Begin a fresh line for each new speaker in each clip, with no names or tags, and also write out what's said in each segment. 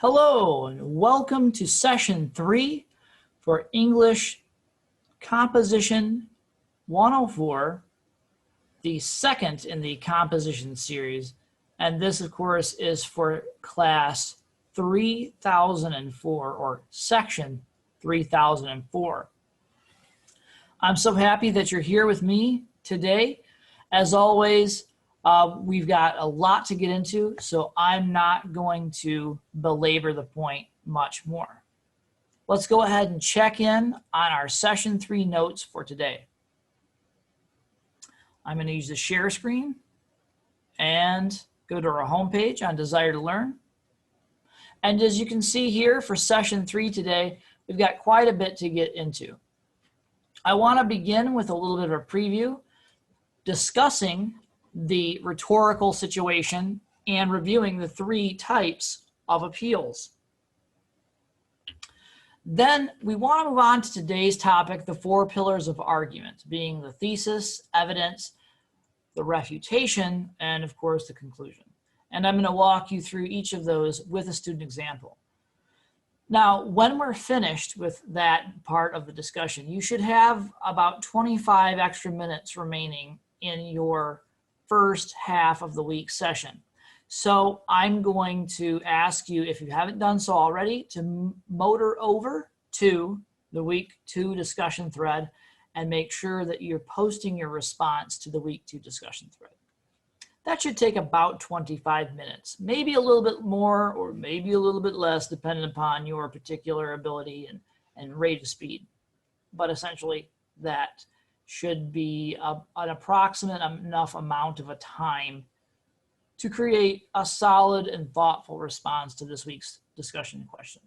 Hello and welcome to session 3 for English Composition 104, the second in the composition series. And this, of course, is for class 3004 or section 3004. I'm so happy that you're here with me today. As always, we've got a lot to get into, so I'm not going to belabor the point much more. Let's go ahead and check in on our session 3 notes for today. I'm going to use the share screen and go to our homepage on Desire to Learn. And as you can see here for session 3 today, we've got quite a bit to get into. I want to begin with a little bit of a preview, discussing the rhetorical situation and reviewing the 3 types of appeals. Then we want to move on to today's topic, the 4 pillars of argument, being the thesis, evidence, the refutation, and of course the conclusion. And I'm going to walk you through each of those with a student example. Now, when we're finished with that part of the discussion, you should have about 25 extra minutes remaining in your first half of the week session. So I'm going to ask you, if you haven't done so already, to motor over to the week 2 discussion thread and make sure that you're posting your response to the week 2 discussion thread. That should take about 25 minutes, maybe a little bit more or maybe a little bit less, depending upon your particular ability and rate of speed. But essentially, that should be an approximate enough amount of a time to create a solid and thoughtful response to this week's discussion question.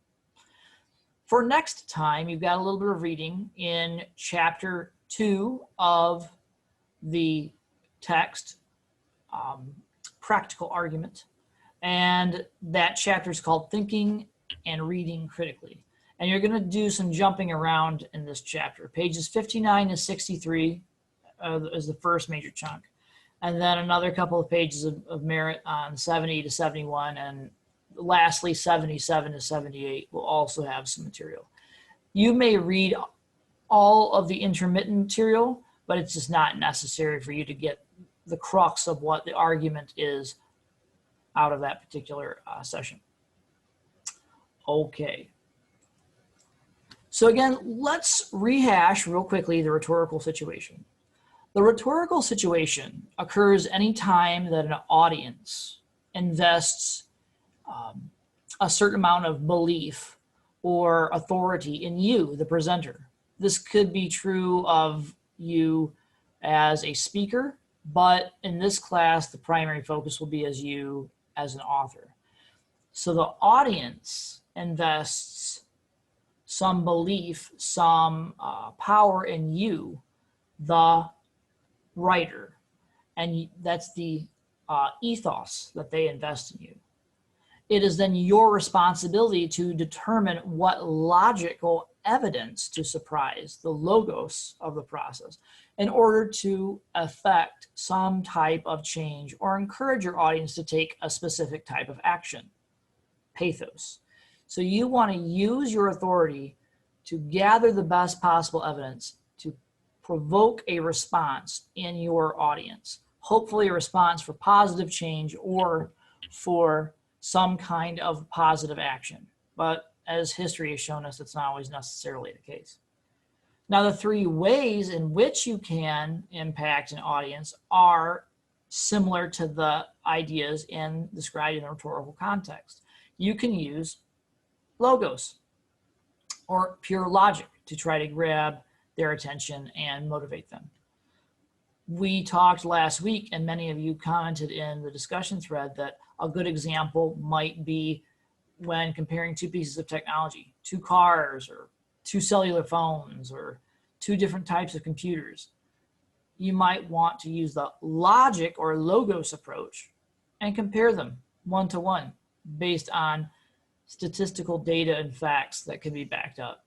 For next time, you've got a little bit of reading in chapter 2 of the text, Practical Argument, and that chapter is called Thinking and Reading Critically. And you're going to do some jumping around in this chapter. Pages 59 to 63 is the first major chunk. And then another couple of pages of merit on 70 to 71. And lastly, 77 to 78 will also have some material. You may read all of the intermittent material, but it's just not necessary for you to get the crux of what the argument is out of that particular session. Okay. So again, let's rehash real quickly the rhetorical situation. The rhetorical situation occurs anytime that an audience invests a certain amount of belief or authority in you, the presenter. This could be true of you as a speaker, but in this class, the primary focus will be as you as an author. So the audience invests some belief, some power in you, the writer, and that's the ethos that they invest in you. It is then your responsibility to determine what logical evidence to surprise, the logos of the process, in order to affect some type of change or encourage your audience to take a specific type of action, pathos. So you want to use your authority to gather the best possible evidence to provoke a response in your audience, hopefully a response for positive change or for some kind of positive action. But as history has shown us, it's not always necessarily the case. Now, the 3 ways in which you can impact an audience are similar to the ideas described in the rhetorical context. You can use logos or pure logic to try to grab their attention and motivate them. We talked last week, and many of you commented in the discussion thread, that a good example might be when comparing 2 pieces of technology, 2 cars or 2 cellular phones or 2 different types of computers. You might want to use the logic or logos approach and compare them 1-to-1 based on statistical data and facts that can be backed up.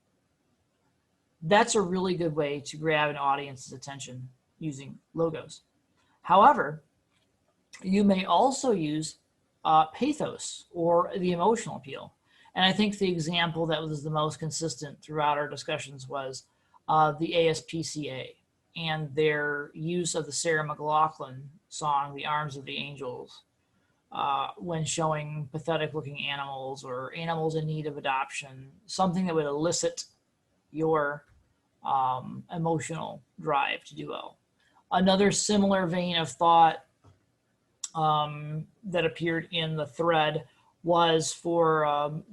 That's a really good way to grab an audience's attention using logos. However, you may also use pathos or the emotional appeal. And I think the example that was the most consistent throughout our discussions was the ASPCA and their use of the Sarah McLachlan song, The Arms of the Angels, when showing pathetic looking animals or animals in need of adoption, something that would elicit your emotional drive to do well. Another similar vein of thought that appeared in the thread was for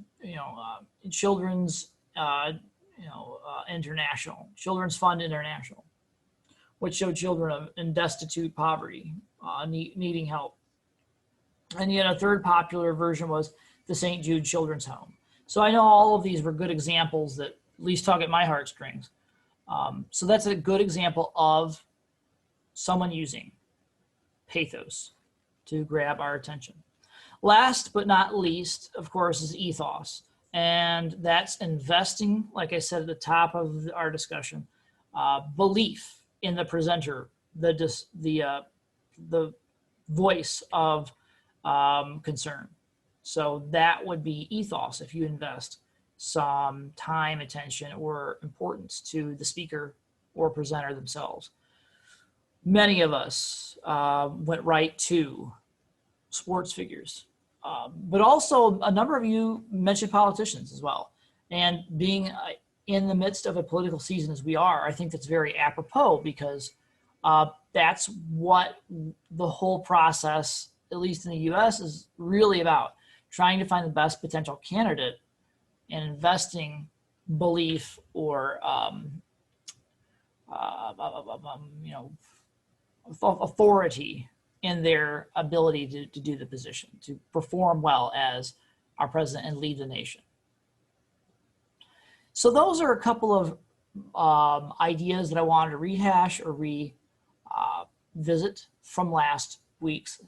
Children's International, Children's Fund International, which showed children in destitute poverty needing help. And yet a third popular version was the St. Jude Children's Home. So I know all of these were good examples that at least tug at my heartstrings. So that's a good example of someone using pathos to grab our attention. Last but not least, of course, is ethos. And that's investing, like I said at the top of our discussion, belief in the presenter, the voice of concern. So that would be ethos if you invest some time, attention, or importance to the speaker or presenter themselves. Many of us went right to sports figures, but also a number of you mentioned politicians as well. And being in the midst of a political season as we are, I think that's very apropos because that's what the whole process, at least in the US, is really about, trying to find the best potential candidate and investing belief or authority in their ability to do the position, to perform well as our president and lead the nation. So those are a couple of ideas that I wanted to rehash or revisit from last week's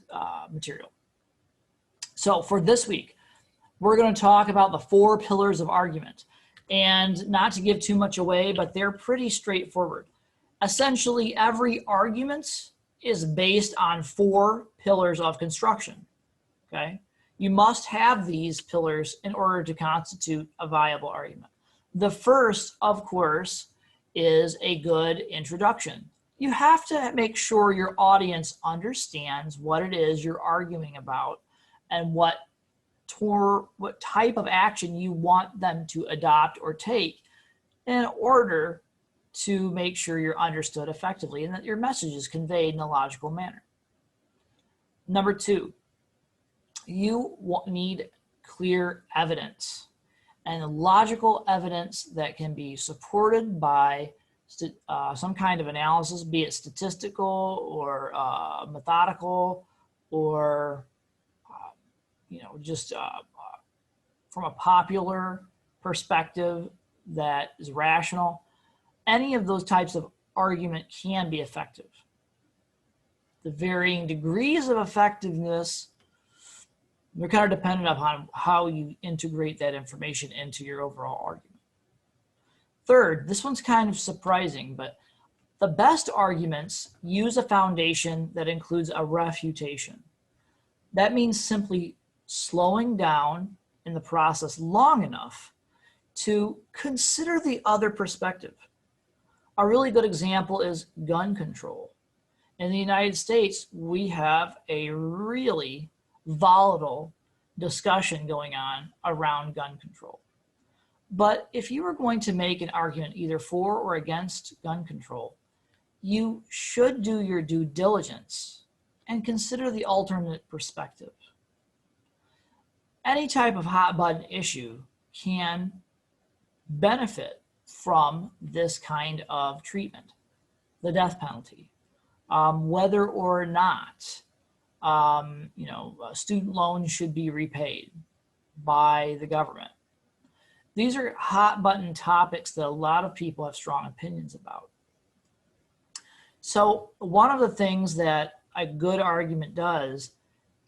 material. So for this week, we're going to talk about the 4 pillars of argument. And not to give too much away, but they're pretty straightforward. Essentially, every argument is based on 4 pillars of construction, okay? You must have these pillars in order to constitute a viable argument. The first, of course, is a good introduction. You have to make sure your audience understands what it is you're arguing about and what type of action you want them to adopt or take in order to make sure you're understood effectively and that your message is conveyed in a logical manner. Number 2, you need clear evidence and logical evidence that can be supported by some kind of analysis, be it statistical or methodical or just from a popular perspective that is rational. Any of those types of argument can be effective. The varying degrees of effectiveness, they're kind of dependent upon how you integrate that information into your overall argument. Third, this one's kind of surprising, but the best arguments use a foundation that includes a refutation. That means simply slowing down in the process long enough to consider the other perspective. A really good example is gun control. In the United States, we have a really volatile discussion going on around gun control. But if you were going to make an argument either for or against gun control, you should do your due diligence and consider the alternate perspective. Any type of hot button issue can benefit from this kind of treatment, the death penalty, whether or not student loans should be repaid by the government. These are hot button topics that a lot of people have strong opinions about. So one of the things that a good argument does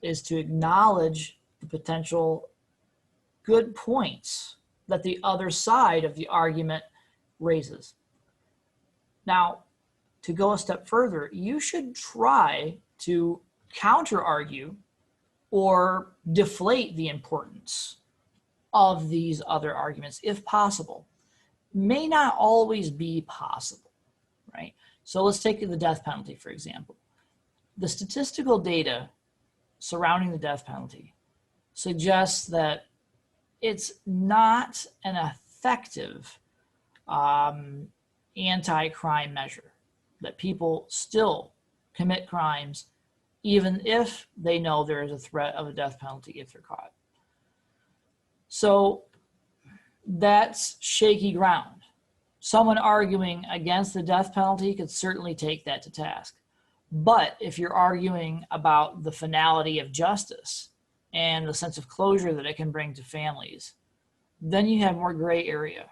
is to acknowledge the potential good points that the other side of the argument raises. Now, to go a step further, you should try to counter-argue or deflate the importance of these other arguments if possible. May not always be possible, right? So let's take the death penalty, for example. The statistical data surrounding the death penalty suggests that it's not an effective anti-crime measure, that people still commit crimes even if they know there is a threat of a death penalty if they're caught. So that's shaky ground. Someone arguing against the death penalty could certainly take that to task. But if you're arguing about the finality of justice and the sense of closure that it can bring to families, then you have more gray area.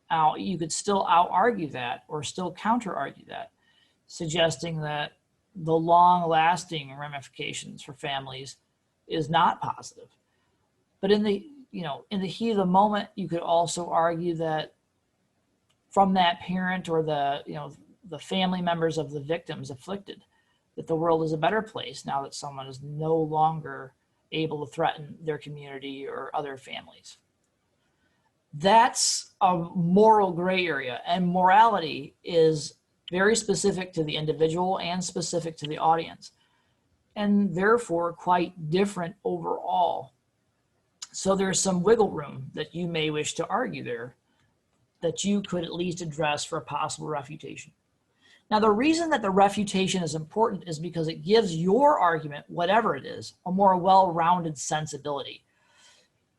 Now, you could still out-argue that or still counter-argue that, suggesting that the long-lasting ramifications for families is not positive. But in the heat of the moment, you could also argue that from that parent or the family members of the victims afflicted, that the world is a better place now that someone is no longer able to threaten their community or other families. That's a moral gray area, and morality is very specific to the individual and specific to the audience, and therefore quite different overall. So there's some wiggle room that you may wish to argue there that you could at least address for a possible refutation. Now, the reason that the refutation is important is because it gives your argument, whatever it is, a more well-rounded sensibility.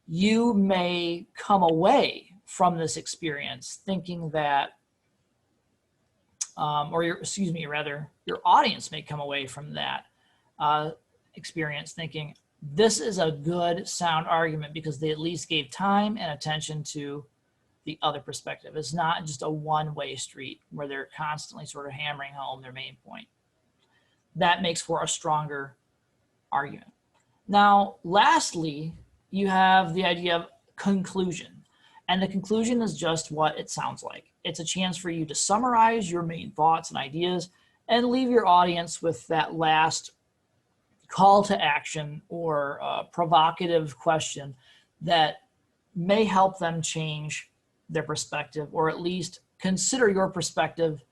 You may come away from this experience thinking that, your audience may come away from that experience thinking, this is a good, sound argument because they at least gave time and attention to the other perspective. It's not just a one-way street where they're constantly sort of hammering home their main point. That makes for a stronger argument. Now, lastly, you have the idea of conclusion. And the conclusion is just what it sounds like. It's a chance for you to summarize your main thoughts and ideas and leave your audience with that last call to action or provocative question that may help them change their perspective, or at least consider your perspective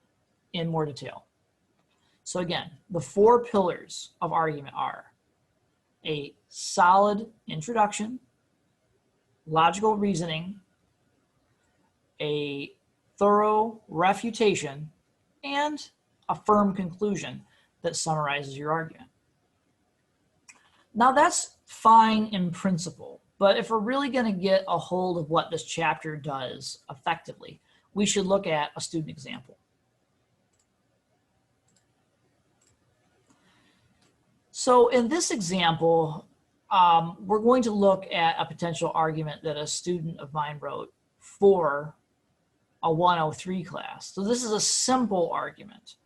in more detail. So again, the 4 pillars of argument are a solid introduction, logical reasoning, a thorough refutation, and a firm conclusion that summarizes your argument. Now that's fine in principle, but if we're really going to get a hold of what this chapter does effectively, we should look at a student example. So in this example, we're going to look at a potential argument that a student of mine wrote for a 103 class. So this is a simple argument.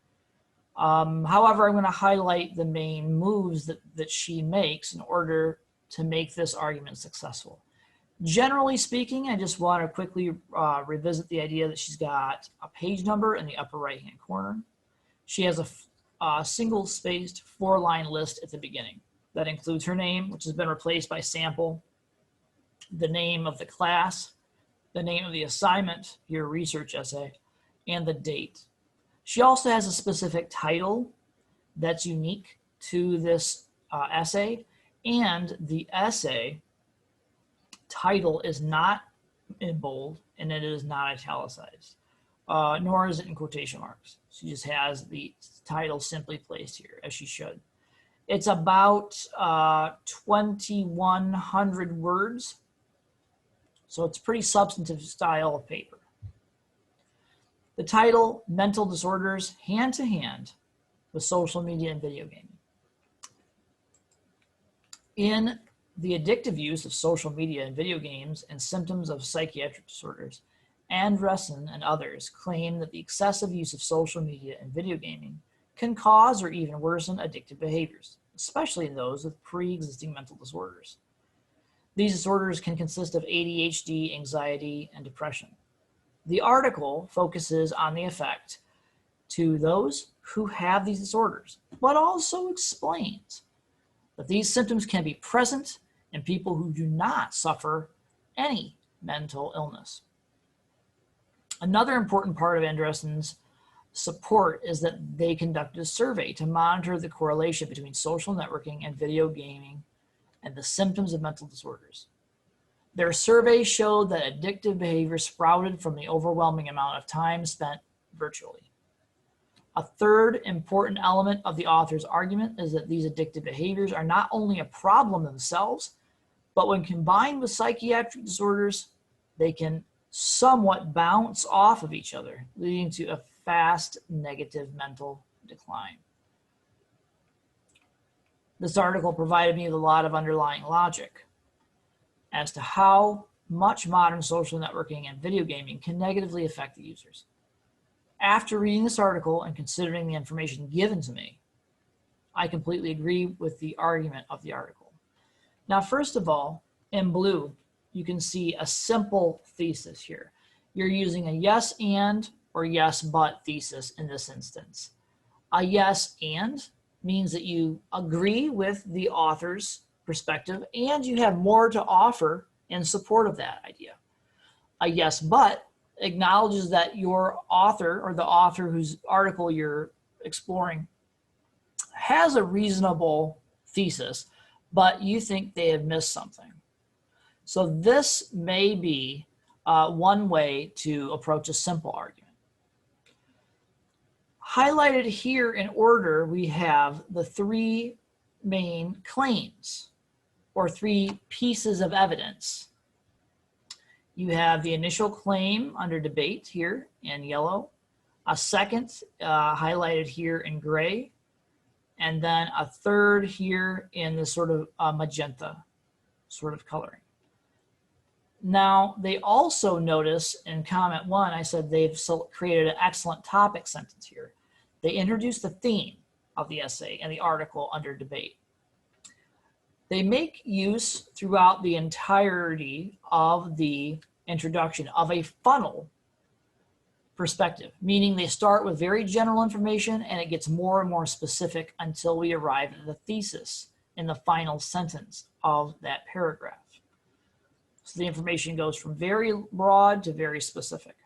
However, I'm going to highlight the main moves that she makes in order to make this argument successful. Generally speaking, I just want to quickly revisit the idea that she's got a page number in the upper right-hand corner. She has a single-spaced 4-line list at the beginning. That includes her name, which has been replaced by sample, the name of the class, the name of the assignment, your research essay, and the date. She also has a specific title that's unique to this essay, and the essay title is not in bold and it is not italicized, nor is it in quotation marks. She just has the title simply placed here, as she should. It's about 2,100 words, so it's a pretty substantive style of paper. The title, Mental Disorders Hand to Hand with Social Media and Video Gaming. In the addictive use of social media and video games and symptoms of psychiatric disorders, Andressen and others claim that the excessive use of social media and video gaming can cause or even worsen addictive behaviors, especially in those with pre-existing mental disorders. These disorders can consist of ADHD, anxiety, and depression. The article focuses on the effect to those who have these disorders, but also explains that these symptoms can be present in people who do not suffer any mental illness. Another important part of Andressen's support is that they conducted a survey to monitor the correlation between social networking and video gaming and the symptoms of mental disorders. Their survey showed that addictive behavior sprouted from the overwhelming amount of time spent virtually. A third important element of the author's argument is that these addictive behaviors are not only a problem themselves, but when combined with psychiatric disorders, they can somewhat bounce off of each other, leading to a fast negative mental decline. This article provided me with a lot of underlying logic as to how much modern social networking and video gaming can negatively affect the users. After reading this article and considering the information given to me, I completely agree with the argument of the article. Now, first of all, in blue, you can see a simple thesis here. You're using a yes and or yes but thesis in this instance. A yes and means that you agree with the author's perspective and you have more to offer in support of that idea. A yes but acknowledges that your author or the author whose article you're exploring has a reasonable thesis, but you think they have missed something. So this may be one way to approach a simple argument. Highlighted here in order, we have the three main claims or three pieces of evidence. You have the initial claim under debate here in yellow, a second highlighted here in gray, and then a third here in the sort of magenta sort of coloring. Now, they also notice in comment 1, I said they've created an excellent topic sentence here. They introduce the theme of the essay and the article under debate. They make use throughout the entirety of the introduction of a funnel perspective, meaning they start with very general information and it gets more and more specific until we arrive at the thesis in the final sentence of that paragraph. So the information goes from very broad to very specific.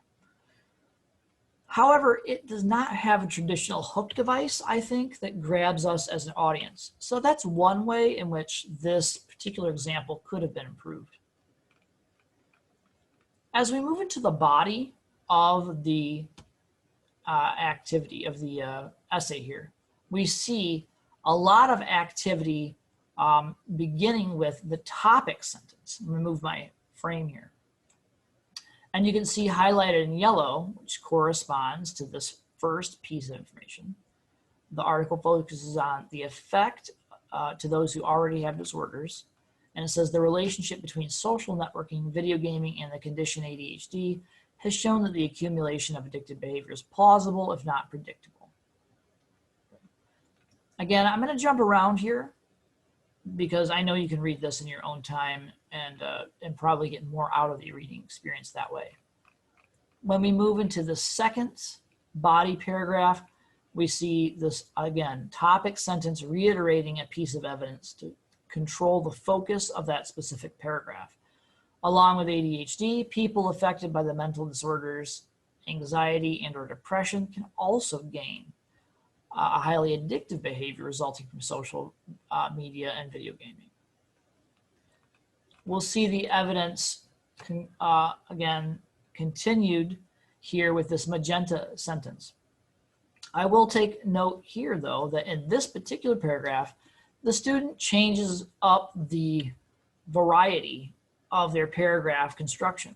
However, it does not have a traditional hook device, I think, that grabs us as an audience. So that's one way in which this particular example could have been improved. As we move into the body of the activity of the essay here, we see a lot of activity beginning with the topic sentence. I'm going to move my frame here. And you can see highlighted in yellow, which corresponds to this first piece of information. The article focuses on the effect to those who already have disorders. And it says the relationship between social networking, video gaming, and the condition ADHD has shown that the accumulation of addictive behavior is plausible, if not predictable. Again, I'm going to jump around here because I know you can read this in your own time and probably get more out of the reading experience that way. When we move into the second body paragraph, we see this, again, topic sentence reiterating a piece of evidence to control the focus of that specific paragraph. Along with ADHD, people affected by the mental disorders, anxiety, and/or depression can also gain a highly addictive behavior resulting from social media and video gaming. We'll see the evidence again continued here with this magenta sentence. I will take note here, though, that in this particular paragraph, the student changes up the variety of their paragraph construction.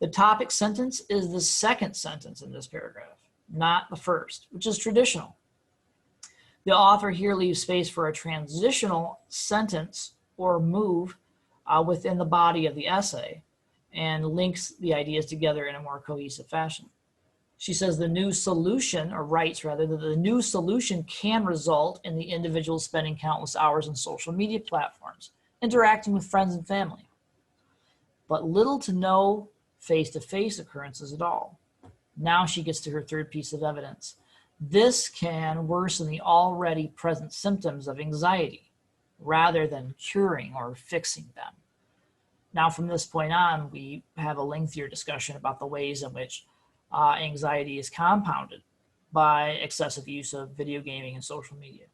The topic sentence is the second sentence in this paragraph, not the first, which is traditional. The author here leaves space for a transitional sentence or move within the body of the essay and links the ideas together in a more cohesive fashion. She says the new solution, or writes rather, that the new solution can result in the individual spending countless hours on social media platforms, interacting with friends and family, but little to no face-to-face occurrences at all. Now she gets to her third piece of evidence. This can worsen the already present symptoms of anxiety rather than curing or fixing them. Now, from this point on, we have a lengthier discussion about the ways in which anxiety is compounded by excessive use of video gaming and social media.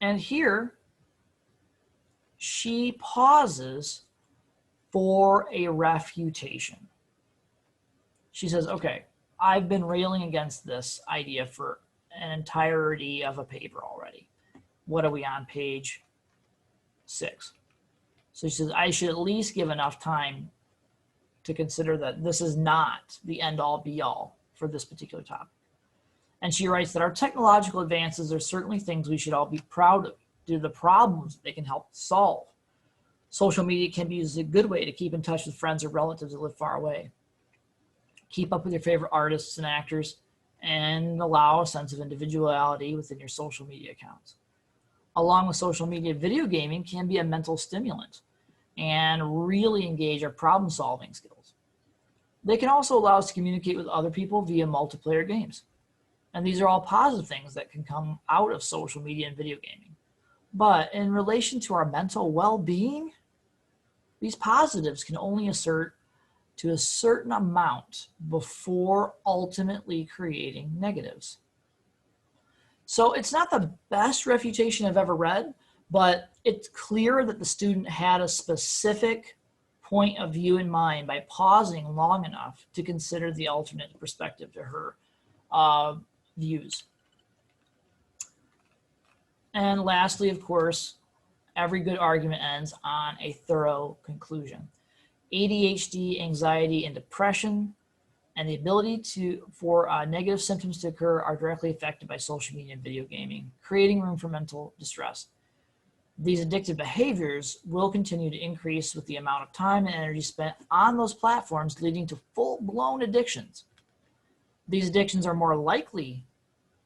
And here, she pauses for a refutation. She says, okay, I've been railing against this idea for an entirety of a paper already. What are we on, page 6? So she says, I should at least give enough time to consider that this is not the end-all be-all for this particular topic. And she writes that our technological advances are certainly things we should all be proud of due to the problems they can help solve. Social media can be used as a good way to keep in touch with friends or relatives that live far away. Keep up with your favorite artists and actors, and allow a sense of individuality within your social media accounts. Along with social media, video gaming can be a mental stimulant and really engage our problem-solving skills. They can also allow us to communicate with other people via multiplayer games. And these are all positive things that can come out of social media and video gaming. But in relation to our mental well-being, these positives can only assert to a certain amount before ultimately creating negatives. So it's not the best refutation I've ever read, but it's clear that the student had a specific point of view in mind by pausing long enough to consider the alternate perspective to her views. And lastly, of course, every good argument ends on a thorough conclusion. ADHD, anxiety, and depression, and the ability for negative symptoms to occur are directly affected by social media and video gaming, creating room for mental distress. These addictive behaviors will continue to increase with the amount of time and energy spent on those platforms, leading to full-blown addictions. These addictions are more likely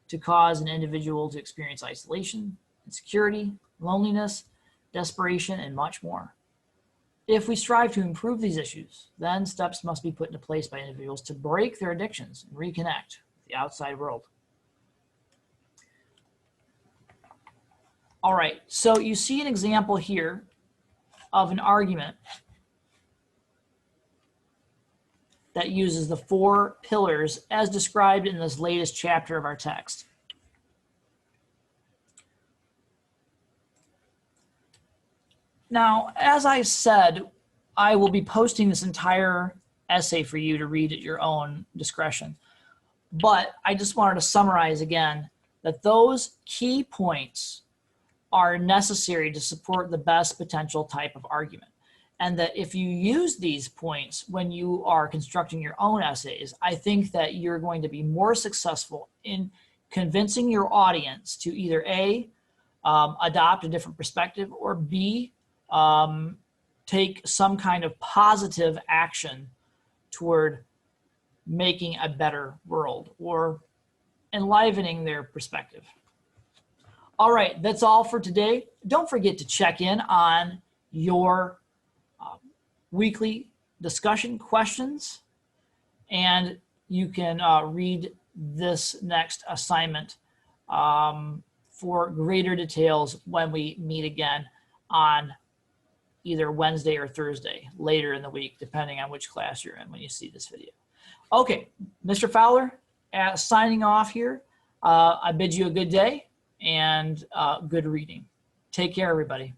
to cause an individual to experience isolation, insecurity, loneliness, desperation, and much more. If we strive to improve these issues, then steps must be put into place by individuals to break their addictions and reconnect with the outside world. All right, so you see an example here of an argument that uses the 4 pillars as described in this latest chapter of our text. Now, as I said, I will be posting this entire essay for you to read at your own discretion. But I just wanted to summarize again that those key points are necessary to support the best potential type of argument. And that if you use these points when you are constructing your own essays, I think that you're going to be more successful in convincing your audience to either A, adopt a different perspective, or B, take some kind of positive action toward making a better world or enlivening their perspective. All right, that's all for today. Don't forget to check in on your weekly discussion questions, and you can read this next assignment for greater details when we meet again on either Wednesday or Thursday later in the week, depending on which class you're in when you see this video. Okay, Mr. Fowler, signing off here. I bid you a good day and good reading. Take care, everybody.